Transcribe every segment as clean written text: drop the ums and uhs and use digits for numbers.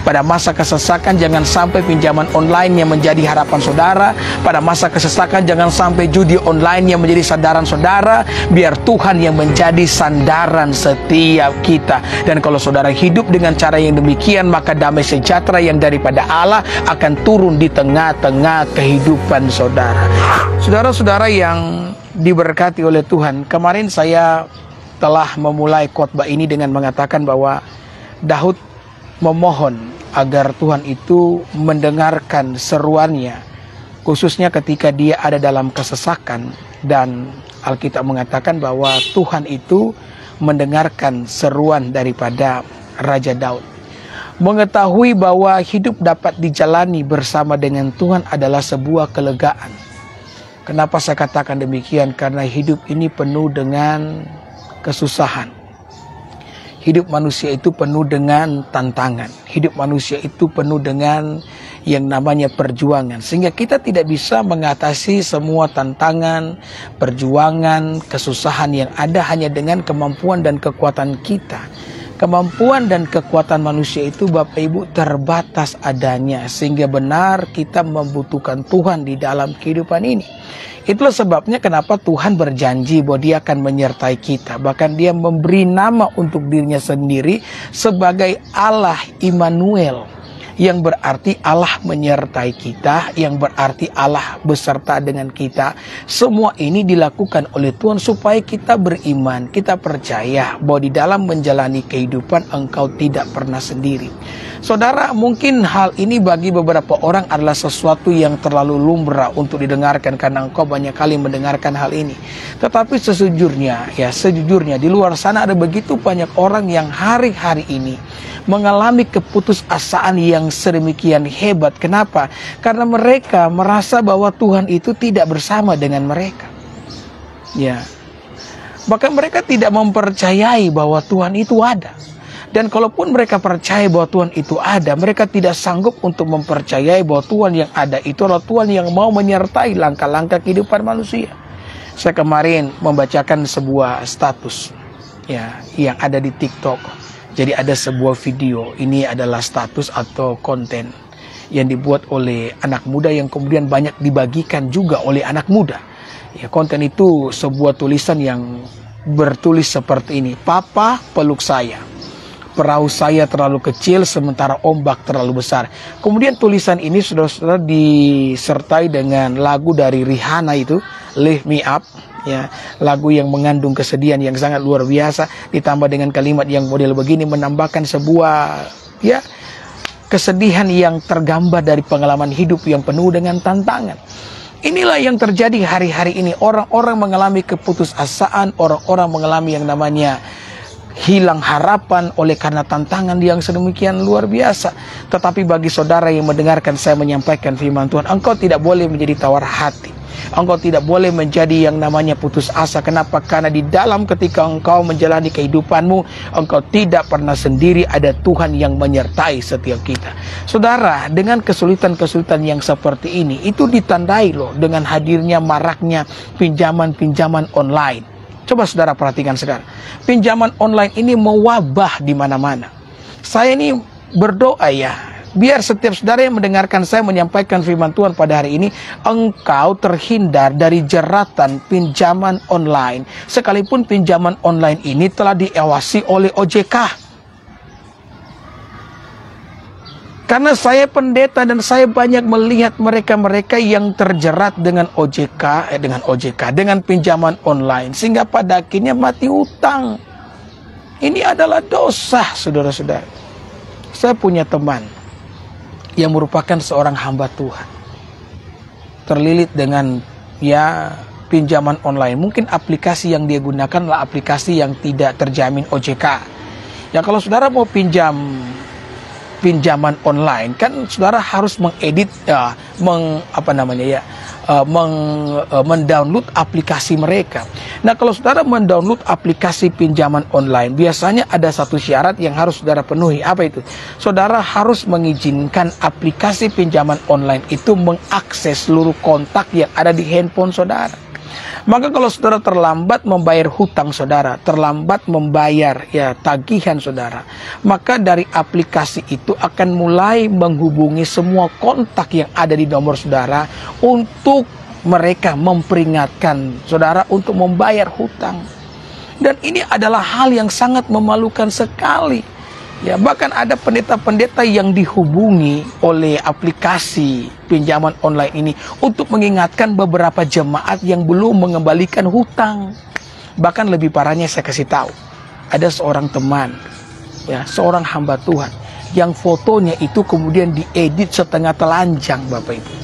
Pada masa kesesakan jangan sampai pinjaman online yang menjadi harapan saudara. Pada masa kesesakan jangan sampai judi online yang menjadi sandaran saudara. Biar Tuhan yang menjadi sandaran setiap kita. Dan kalau saudara hidup dengan cara yang demikian, maka damai sejahtera yang daripada Allah akan turun di tengah-tengah kehidupan saudara. Saudara-saudara yang diberkati oleh Tuhan, kemarin saya telah memulai khotbah ini dengan mengatakan bahwa Daud memohon agar Tuhan itu mendengarkan seruannya, khususnya ketika dia ada dalam kesesakan. Dan Alkitab mengatakan bahwa Tuhan itu mendengarkan seruan daripada Raja Daud. Mengetahui bahwa hidup dapat dijalani bersama dengan Tuhan adalah sebuah kelegaan. Kenapa saya katakan demikian? Karena hidup ini penuh dengan kesusahan. Hidup manusia itu penuh dengan tantangan. Hidup manusia itu penuh dengan yang namanya perjuangan. Sehingga kita tidak bisa mengatasi semua tantangan, perjuangan, kesusahan yang ada hanya dengan kemampuan dan kekuatan kita. Kemampuan dan kekuatan manusia itu Bapak Ibu terbatas adanya. Sehingga benar kita membutuhkan Tuhan di dalam kehidupan ini. Itulah sebabnya kenapa Tuhan berjanji bahwa Dia akan menyertai kita. Bahkan Dia memberi nama untuk dirinya sendiri sebagai Allah Immanuel, yang berarti Allah menyertai kita, yang berarti Allah beserta dengan kita. Semua ini dilakukan oleh Tuhan supaya kita beriman, kita percaya bahwa di dalam menjalani kehidupan engkau tidak pernah sendiri. Saudara, mungkin hal ini bagi beberapa orang adalah sesuatu yang terlalu lumrah untuk didengarkan karena engkau banyak kali mendengarkan hal ini. Tetapi sejujurnya di luar sana ada begitu banyak orang yang hari-hari ini mengalami keputusasaan yang sedemikian hebat. Kenapa? Karena mereka merasa bahwa Tuhan itu tidak bersama dengan mereka. Ya. Bahkan mereka tidak mempercayai bahwa Tuhan itu ada. Dan kalaupun mereka percaya bahwa Tuhan itu ada, mereka tidak sanggup untuk mempercayai bahwa Tuhan yang ada itu adalah Tuhan yang mau menyertai langkah-langkah kehidupan manusia. Saya kemarin membacakan sebuah status yang ada di TikTok. Jadi ada sebuah video, ini adalah status atau konten yang dibuat oleh anak muda yang kemudian banyak dibagikan juga oleh anak muda. Ya, konten itu sebuah tulisan yang bertulis seperti ini: "Papa peluk saya. Perahu saya terlalu kecil sementara ombak terlalu besar." Kemudian tulisan ini saudara-saudara disertai dengan lagu dari Rihanna itu, "Lift Me Up." Ya, lagu yang mengandung kesedihan yang sangat luar biasa, ditambah dengan kalimat yang model begini, menambahkan sebuah kesedihan yang tergambar dari pengalaman hidup yang penuh dengan tantangan. Inilah yang terjadi hari-hari ini. Orang-orang mengalami keputusasaan, orang-orang mengalami yang namanya hilang harapan oleh karena tantangan yang sedemikian luar biasa. Tetapi bagi saudara yang mendengarkan saya menyampaikan firman Tuhan, engkau tidak boleh menjadi tawar hati. Engkau tidak boleh menjadi yang namanya putus asa. Kenapa? Karena di dalam ketika engkau menjalani kehidupanmu, engkau tidak pernah sendiri. Ada Tuhan yang menyertai setiap kita. Saudara, dengan kesulitan-kesulitan yang seperti ini, itu ditandai loh dengan hadirnya maraknya pinjaman-pinjaman online. Coba saudara perhatikan sekarang. Pinjaman online ini mewabah di mana-mana. Saya ini berdoa biar setiap saudara yang mendengarkan saya menyampaikan firman Tuhan pada hari ini, engkau terhindar dari jeratan pinjaman online. Sekalipun pinjaman online ini telah diawasi oleh OJK. Karena saya pendeta dan saya banyak melihat mereka-mereka yang terjerat dengan dengan pinjaman online. Sehingga pada akhirnya mati utang. Ini adalah dosa, saudara-saudara. Saya punya teman yang merupakan seorang hamba Tuhan, terlilit dengan pinjaman online. Mungkin aplikasi yang dia gunakan adalah aplikasi yang tidak terjamin OJK. Ya, kalau saudara mau pinjaman online, kan saudara harus mengedit, mendownload aplikasi mereka. Nah, kalau saudara mendownload aplikasi pinjaman online, biasanya ada satu syarat yang harus saudara penuhi. Apa itu? Saudara harus mengizinkan aplikasi pinjaman online itu mengakses seluruh kontak yang ada di handphone saudara. Maka kalau saudara terlambat membayar hutang saudara, terlambat membayar tagihan saudara, maka dari aplikasi itu akan mulai menghubungi semua kontak yang ada di nomor saudara untuk mereka memperingatkan saudara untuk membayar hutang. Dan ini adalah hal yang sangat memalukan sekali. Ya, bahkan ada pendeta-pendeta yang dihubungi oleh aplikasi pinjaman online ini untuk mengingatkan beberapa jemaat yang belum mengembalikan hutang. Bahkan lebih parahnya saya kasih tahu, ada seorang teman, seorang hamba Tuhan yang fotonya itu kemudian diedit setengah telanjang, Bapak Ibu.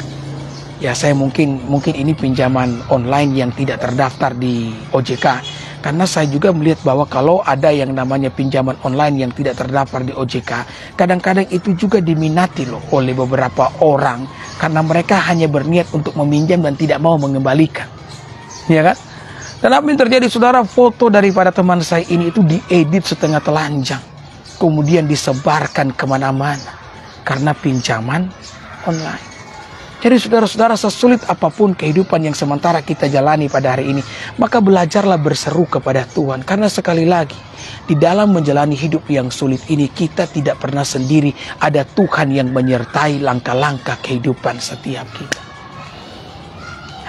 Ya, saya mungkin ini pinjaman online yang tidak terdaftar di OJK. Karena saya juga melihat bahwa kalau ada yang namanya pinjaman online yang tidak terdaftar di OJK, kadang-kadang itu juga diminati loh oleh beberapa orang karena mereka hanya berniat untuk meminjam dan tidak mau mengembalikan. Ya kan? Dan apa yang terjadi saudara, foto daripada teman saya ini itu diedit setengah telanjang, kemudian disebarkan kemana-mana karena pinjaman online. Jadi saudara-saudara, sesulit apapun kehidupan yang sementara kita jalani pada hari ini, maka belajarlah berseru kepada Tuhan. Karena sekali lagi, di dalam menjalani hidup yang sulit ini, kita tidak pernah sendiri. Ada Tuhan yang menyertai langkah-langkah kehidupan setiap kita.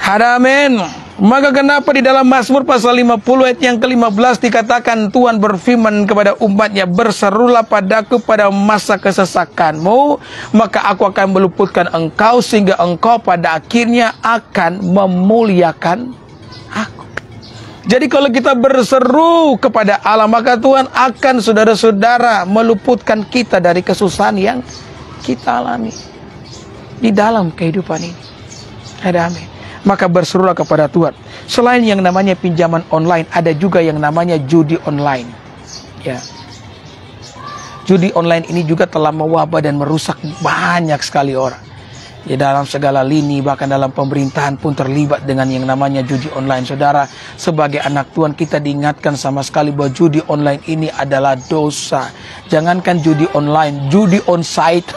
Amin. Maka kenapa di dalam Mazmur pasal 50 ayat yang ke-15 dikatakan Tuhan berfirman kepada umatnya, berserulah padaku pada masa kesesakanmu, maka aku akan meluputkan engkau sehingga engkau pada akhirnya akan memuliakan aku. Jadi kalau kita berseru kepada Allah, maka Tuhan akan saudara-saudara meluputkan kita dari kesusahan yang kita alami di dalam kehidupan ini. Amin. Maka berserulah kepada Tuhan. Selain yang namanya pinjaman online, ada juga yang namanya judi online. Ya, judi online ini juga telah mewabah dan merusak banyak sekali orang. Ya, dalam segala lini, bahkan dalam pemerintahan pun terlibat dengan yang namanya judi online. Saudara, sebagai anak Tuhan kita diingatkan sama sekali bahwa judi online ini adalah dosa. Jangankan judi online, judi onsite.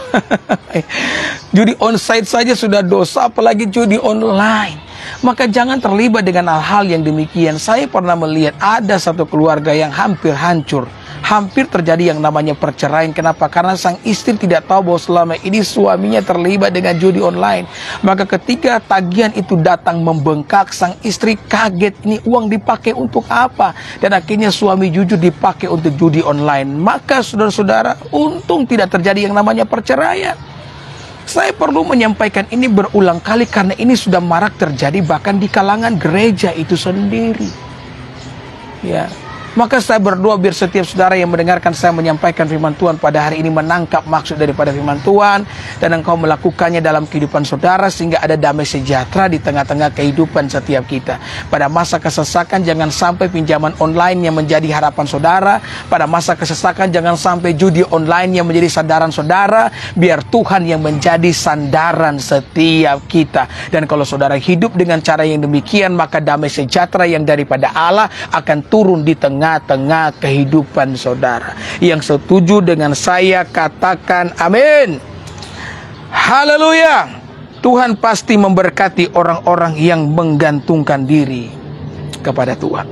Judi onsite saja sudah dosa, apalagi judi online. Maka jangan terlibat dengan hal-hal yang demikian. Saya pernah melihat ada satu keluarga yang hampir hancur. Hampir terjadi yang namanya perceraian. Kenapa? Karena sang istri tidak tahu bahwa selama ini suaminya terlibat dengan judi online. Maka ketika tagihan itu datang membengkak, sang istri kaget, ini uang dipakai untuk apa? Dan akhirnya suami jujur dipakai untuk judi online. Maka saudara-saudara, untung tidak terjadi yang namanya perceraian. Saya perlu menyampaikan ini berulang kali karena ini sudah marak terjadi bahkan di kalangan gereja itu sendiri. Ya. Maka saya berdoa biar setiap saudara yang mendengarkan saya menyampaikan firman Tuhan pada hari ini menangkap maksud daripada firman Tuhan dan engkau melakukannya dalam kehidupan saudara sehingga ada damai sejahtera di tengah-tengah kehidupan setiap kita. Pada masa kesesakan jangan sampai pinjaman online yang menjadi harapan saudara. Pada masa kesesakan jangan sampai judi online yang menjadi sandaran saudara. Biar Tuhan yang menjadi sandaran setiap kita. Dan kalau saudara hidup dengan cara yang demikian, maka damai sejahtera yang daripada Allah akan turun di tengah kehidupan saudara. Yang setuju dengan saya katakan amin. Haleluya. Tuhan pasti memberkati orang-orang yang menggantungkan diri kepada Tuhan.